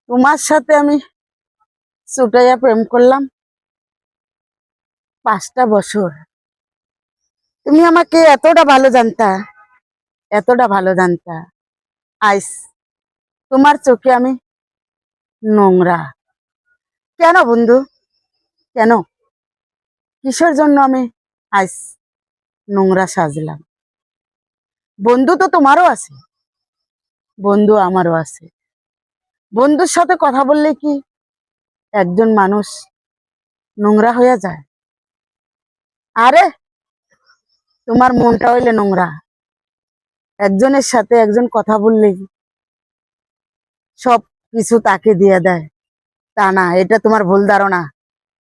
তোমার সাথে আমি ছুটাইয়া প্রেম করলাম 5টা বছর। তুমি আমাকে এতটা ভালো জানতা। আইস তোমার চোখে আমি নোংরা। কেন বন্ধু? কেন? কিসের জন্য আমি আইস নোংরা সাজলাম? বন্ধু তো তোমারও আছে, বন্ধু আমারও আছে। বন্ধুর সাথে কথা বললে কি একজন মানুষ নোংরা হয়ে যায়? আরে তোমার মনটা হইলে নোংরা। একজনের সাথে একজন কথা বললে সব কিছু তাকে দিয়ে দেয়, তা না। এটা তোমার ভুল ধারণা,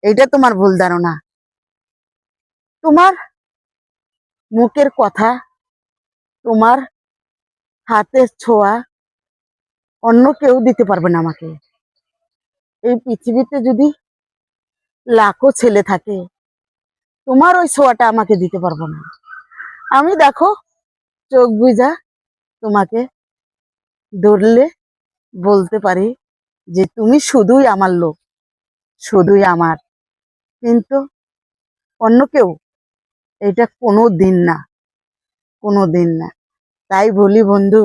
এটা তোমার ভুল ধারণা। তোমার মুখের কথা, তোমার হাতের ছোঁয়া অন্য কেউ দিতে পারবে না আমাকে। এই পৃথিবীতে যদি লাখো ছেলে থাকে, তোমার ওই ছোঁয়াটা আমাকে দিতে পারবো না। আমি দেখো চোখ বুজা তোমাকে ধরলে বলতে পারি যে তুমি শুধুই আমার লোক, শুধুই আমার। কিন্তু অন্য কেউ এটা কোনো দিন না, কোনো দিন না। তাই বলি বন্ধু,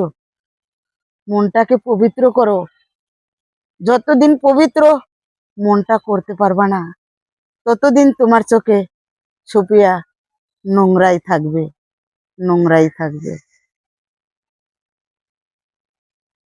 মনটাকে পবিত্র করো। যতদিন পবিত্র মনটা করতে পারবা না, ততদিন তোমার চোখে সুপিয়া নোংরাই থাকবে, নোংরাই থাকবে।